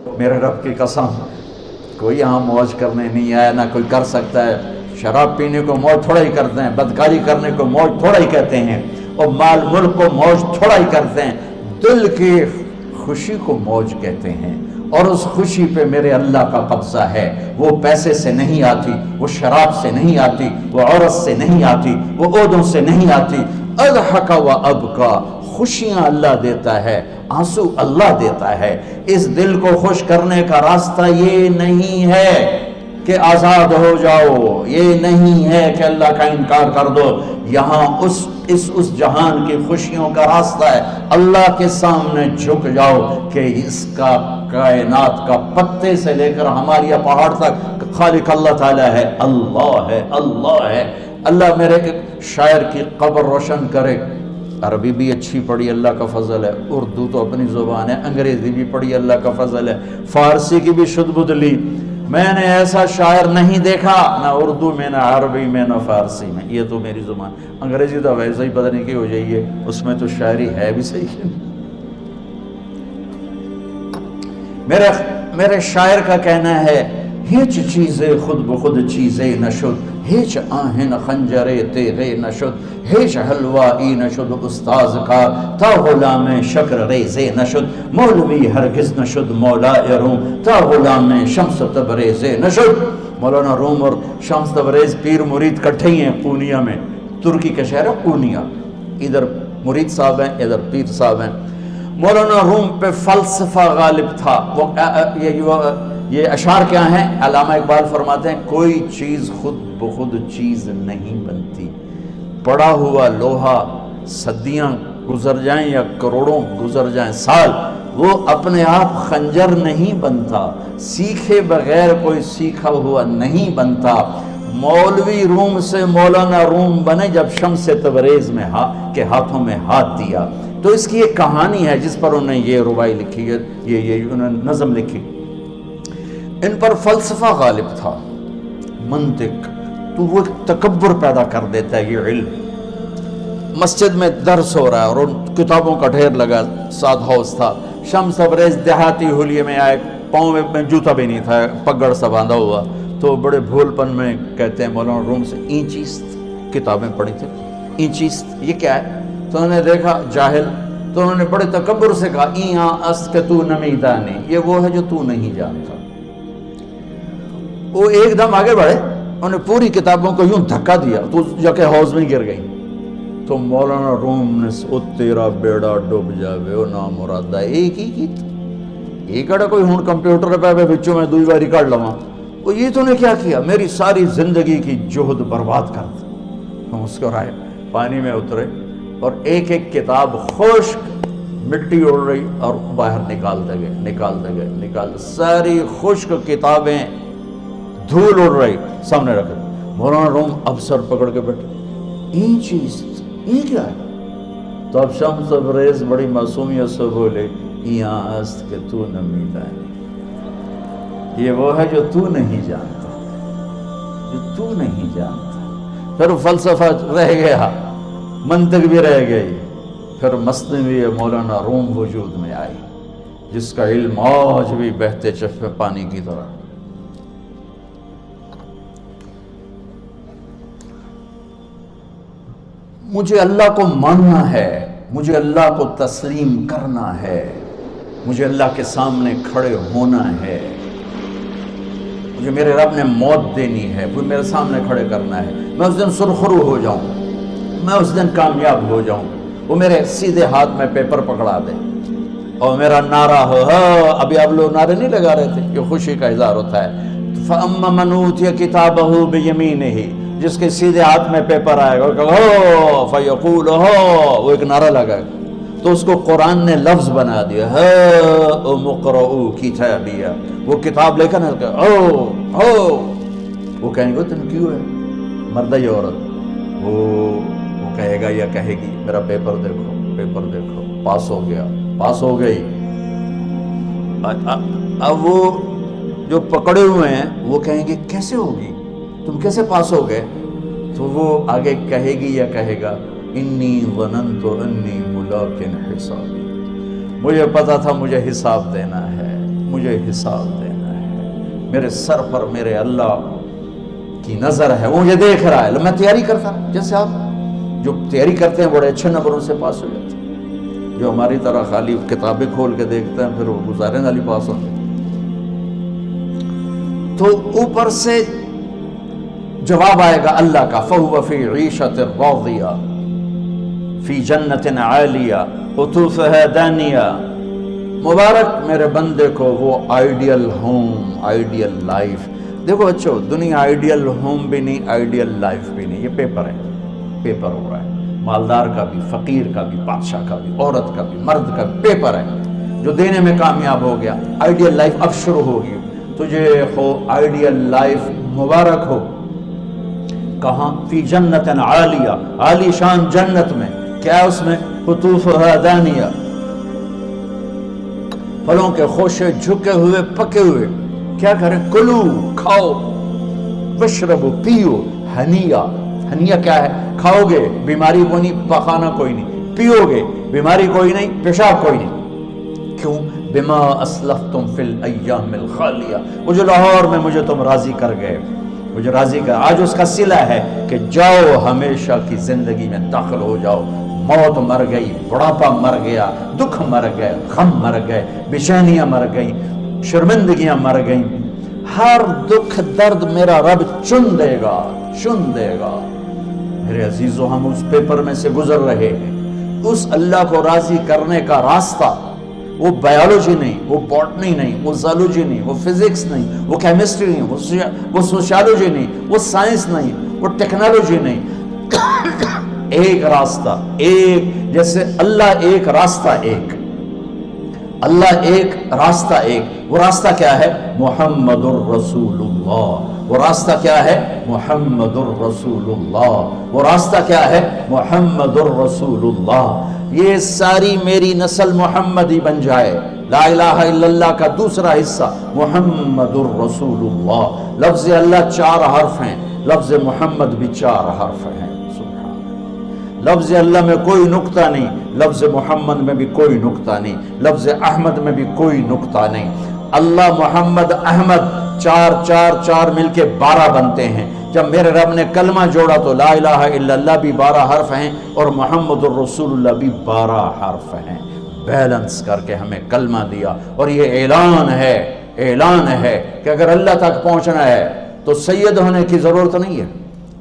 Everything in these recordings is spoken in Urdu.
میرے رب کی قسم، کوئی یہاں موج کرنے نہیں آیا، نہ کوئی کر سکتا ہے۔ شراب پینے کو موج تھوڑا ہی کرتے ہیں، بدکاری کرنے کو موج تھوڑا ہی کہتے ہیں، اور مال ملک کو موج تھوڑا ہی کرتے ہیں، دل کی خوشی کو موج کہتے ہیں۔ اور اس خوشی پہ میرے اللہ کا قبضہ ہے، وہ پیسے سے نہیں آتی، وہ شراب سے نہیں آتی، وہ عورت سے نہیں آتی، وہ عہدوں سے نہیں آتی۔ اضحک و ابکا، خوشیاں اللہ دیتا ہے، آنسو اللہ دیتا ہے۔ اس دل کو خوش کرنے کا راستہ یہ نہیں ہے کہ آزاد ہو جاؤ، یہ نہیں ہے کہ اللہ کا انکار کر دو۔ یہاں اس جہان کی خوشیوں کا راستہ ہے، اللہ کے سامنے جھک جاؤ کہ اس کا کائنات کا پتے سے لے کر ہمارے پہاڑ تک خالق اللہ تعالیٰ ہے، اللہ ہے، اللہ ہے۔ اللہ میرے ایک شاعر کی قبر روشن کرے۔ عربی بھی اچھی پڑھی، اللہ کا فضل ہے، اردو تو اپنی زبان ہے، انگریزی بھی پڑھی، اللہ کا فضل ہے، فارسی کی بھی شد بد لی۔ میں نے ایسا شاعر نہیں دیکھا، نہ اردو میں، نہ عربی میں، نہ فارسی میں، یہ تو میری زبان۔ انگریزی تو ویسے ہی پتہ نہیں کی ہو جائیے، اس میں تو شاعری ہے بھی صحیح ہے۔ میرے شاعر کا کہنا ہے، ہیچ چیزیں خود بخود چیزیں نشد، ہیچ آہن خنجرے تیغے نشد، ہیچ حلوائی نشد استاذ کا، تا غلام شکر ریزے نشد، مولوی ہرگز نشد مولا روم، تا غلام شمس تبریز نشد۔ مولانا روم اور شمس تبریز پیر مرید کٹھے ہی ہیں پونیا میں، ترکی کا شہر ہے پونیا، ادھر مرید صاحب ہیں، ادھر پیر صاحب ہیں۔ مولانا روم پہ فلسفہ غالب تھا۔ یہ اشعار کیا ہیں؟ علامہ اقبال فرماتے ہیں، کوئی چیز خود بخود چیز نہیں بنتی، پڑا ہوا لوہا صدیاں گزر جائیں یا کروڑوں گزر جائیں سال، وہ اپنے آپ خنجر نہیں بنتا، سیکھے بغیر کوئی سیکھا ہوا نہیں بنتا۔ مولوی روم سے مولانا روم بنے جب شمس تبریز میں کے ہاتھوں میں ہاتھ دیا۔ تو اس کی ایک کہانی ہے جس پر انہوں نے یہ ربائی لکھی ہے، یہ انہوں نے نظم لکھی۔ ان پر فلسفہ غالب تھا، منطق، تو وہ تکبر پیدا کر دیتا ہے یہ علم۔ مسجد میں درس ہو رہا ہے اور ان کتابوں کا ڈھیر لگا، ساتھ ہاؤس تھا۔ شمس تبریز دیہاتی حلیے میں آئے، پاؤں میں جوتا بھی نہیں تھا، پگڑ سا باندھا ہوا، تو بڑے بھول پن میں کہتے ہیں مولانا روم سے، اینچیست کتابیں پڑھی تھی، اینچیست یہ کیا ہے؟ تو انہوں نے دیکھا جاہل، تو انہوں نے بڑے تکبر سے کہا، ایاں است کہ تو نمیدانی، یہ وہ ہے جو تو نہیں جانتا۔ وہ ایک دم آگے بڑھے، انہوں نے پوری کتابوں کو یوں دھکا دیا تو جا کے حوض میں گر گئی۔ تو مولانا روم نے او تیرا بیڑا ڈوب جاوے او نامرادہ، ایک ہی کی ایک اڑا کوئی ہون کمپیوٹر پہ بچوں میں دوئی باری کر لواں، وہ یہ تو نے کیا کیا، میری ساری زندگی کی جہد برباد کر دی۔ ہم مسکرائے، پانی میں اترے اور ایک ایک کتاب خشک مٹی اڑ رہی اور باہر نکالتے گئے، ساری خشک کتابیں دھول اڑ رہی سامنے رکھے۔ مولانا روم اب سر پکڑ کے بیٹھے، این چیز یہ کیا ہے؟ تو اب شمس تبریز بڑی معصومیت سے بولے، یہاں است کہ تو نمیدانی، یہ وہ ہے جو تو نہیں جانتا، جو تو نہیں جانتا۔ پھر فلسفہ رہ گیا، منطق بھی رہ گئی، پھر مثنوی مولانا روم وجود میں آئی، جس کا علم آج بھی بہتے چشمے پانی کی طرح۔ مجھے اللہ کو ماننا ہے، مجھے اللہ کو تسلیم کرنا ہے، مجھے اللہ کے سامنے کھڑے ہونا ہے، مجھے میرے رب نے موت دینی ہے، وہ میرے سامنے کھڑے کرنا ہے، میں اس دن سرخرو ہو جاؤں، میں اس دن کامیاب ہو جاؤں، وہ میرے سیدھے ہاتھ میں پیپر پکڑا دے اور میرا نعرہ ہو، ابھی آپ لوگ نعرے نہیں لگا رہے تھے، یہ خوشی کا اظہار ہوتا ہے۔ فَأَمَّا مَنْ أُوتِيَ كِتَابَهُ بِيَمِينِهِ، جس کے سیدھے ہاتھ میں پیپر آئے گا، ہو فیقول ہو، وہ ایک نعرہ لگائے گا، تو اس کو قرآن نے لفظ بنا دیا، ہا مقرؤ کتابیہ، وہ کتاب لے کر ہو، وہ کہیں گے تم کیوں ہے، مرد یا عورت، وہ کہے گا یا کہے گی میرا پیپر دیکھو، پاس ہو گیا، پاس ہو گئی۔ اب وہ جو پکڑے ہوئے ہیں وہ کہیں گے کیسے ہوگی، تم کیسے پاس ہو گئے؟ تو وہ آگے کہے گی یا کہے گا، انی ظننت انی ملاق حسابی، مجھے پتا تھا مجھے حساب دینا ہے، مجھے حساب دینا ہے، میرے سر پر میرے اللہ کی نظر ہے، وہ مجھے دیکھ رہا ہے. میں تیاری کرتا ہوں، جیسے آپ جو تیاری کرتے ہیں بڑے اچھے نمبروں سے پاس ہو جاتے ہیں، جو ہماری طرح خالی کتابیں کھول کے دیکھتے ہیں پھر وہ گزارے والی پاس ہوتے ہیں. تو اوپر سے جواب آئے گا اللہ کا، فَهُوَ فِي عِيشَةٍ رَاضِيَةٍ فِي جَنَّةٍ عَالِيَةٍ قُطُوفُهَا دَانِيَةٌ. مبارک میرے بندے کو وہ آئیڈیل ہوم، آئیڈیل لائف. دیکھو اچھو، دنیا آئیڈیل ہوم بھی نہیں، آئیڈیل لائف بھی نہیں، یہ پیپر ہے، پیپر ہو رہا ہے. مالدار کا بھی، فقیر کا بھی، بادشاہ کا بھی، عورت کا بھی، مرد کا بھی پیپر ہے. جو دینے میں کامیاب ہو گیا، آئیڈیل لائف اب شروع ہوگی. تجھے ہو آئیڈیل لائف مبارک ہو. کہاں؟ فی جنت عالیہ، عالی شان جنت میں. کیا اس میں؟ قطوفها دانیہ، پھلوں کے خوشے جھکے ہوئے پکے ہوئے. کیا کریں؟ کلو، کھاؤ، وشربو، پیو. ہنیہ، ہنیہ کیا ہے؟ کھاؤ گے بیماری کوئی نہیں، پخانہ کوئی نہیں. پیو گے بیماری کوئی نہیں، پیشاب کوئی نہیں. کیوں؟ بما اسلفتم فی الایام الخالیہ. وہ جو لاہور میں مجھے تم راضی کر گئے، مجھے راضی کر، آج اس کا صلہ ہے کہ جاؤ ہمیشہ کی زندگی میں داخل ہو جاؤ. موت مر گئی، بڑھاپا مر گیا، دکھ مر گئے، غم مر گئے، بے-چینیاں مر گئیں، شرمندگیاں مر گئیں. ہر دکھ درد میرا رب چن دے گا، چن دے گا. میرے عزیزو، ہم اس پیپر میں سے گزر رہے ہیں. اس اللہ کو راضی کرنے کا راستہ، وہ بایولوجی نہیں، وہ باٹنی نہیں، وہ زالوجی نہیں، وہ فزکس نہیں، وہ کیمسٹری نہیں، وہ سوشیالوجی نہیں، وہ سائنس نہیں، وہ ٹیکنالوجی نہیں. ایک راستہ، ایک، جیسے اللہ ایک، راستہ ایک. اللہ ایک، راستہ ایک. وہ راستہ کیا ہے؟ محمد الرسول اللہ. وہ راستہ کیا ہے؟ محمد الرسول اللہ. وہ راستہ کیا ہے؟ محمد الرسول اللہ. یہ ساری میری نسل محمدی بن جائے. لا الہ الا اللہ کا دوسرا حصہ محمد الرسول اللہ. لفظ اللہ 4 حرف ہیں، لفظ محمد بھی 4 حرف ہیں. لفظ اللہ میں کوئی نقطہ نہیں، لفظ محمد میں بھی کوئی نقطہ نہیں، لفظ احمد میں بھی کوئی نقطہ نہیں. اللہ، محمد، احمد، 4 4 4 مل کے 12 بنتے ہیں. جب میرے رب نے کلمہ جوڑا تو لا الہ الا اللہ بھی 12 حرف ہیں اور محمد الرسول اللہ بھی 12 حرف ہیں. بیلنس کر کے ہمیں کلمہ دیا. اور یہ اعلان ہے، اعلان ہے کہ اگر اللہ تک پہنچنا ہے تو سید ہونے کی ضرورت نہیں ہے،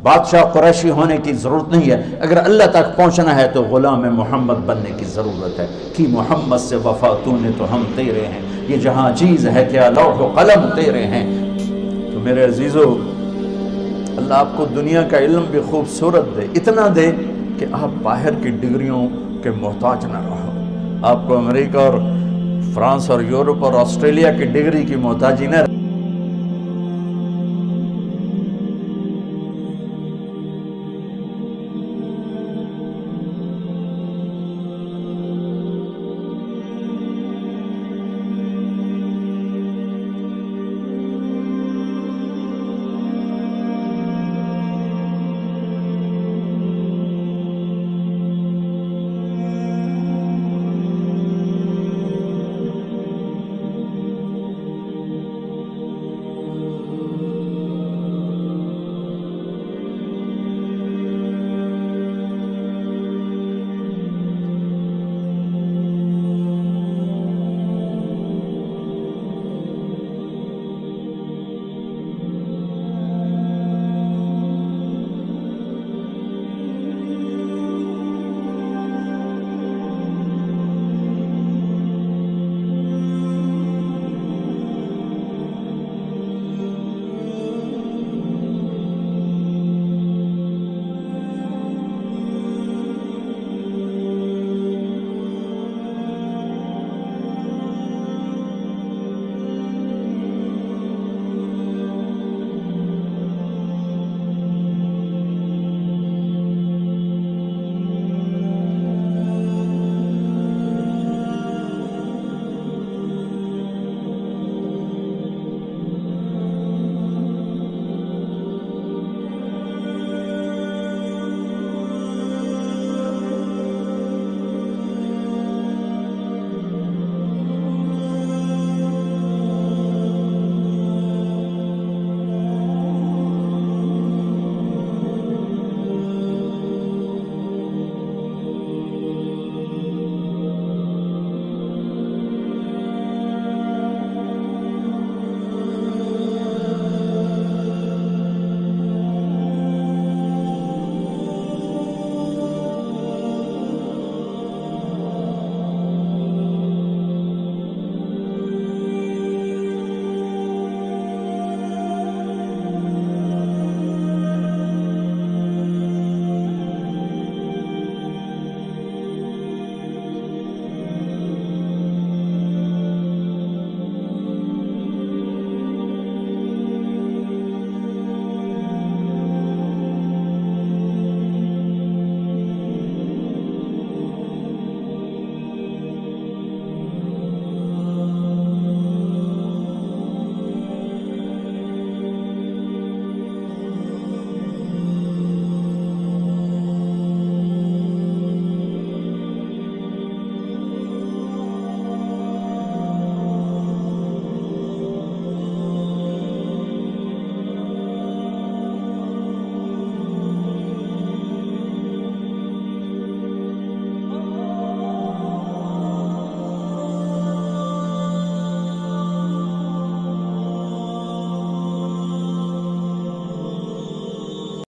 بادشاہ قریشی ہونے کی ضرورت نہیں ہے. اگر اللہ تک پہنچنا ہے تو غلام محمد بننے کی ضرورت ہے. کہ محمد سے وفا تو نے تو ہم تیرے ہیں، یہ جہاں چیز ہے کیا لوح و قلم تیرے ہیں. تو میرے عزیزو، اللہ آپ کو دنیا کا علم بھی خوبصورت دے، اتنا دے کہ آپ باہر کی ڈگریوں کے محتاج نہ رہو. آپ کو امریکہ اور فرانس اور یورپ اور آسٹریلیا کی ڈگری کی محتاجی نہ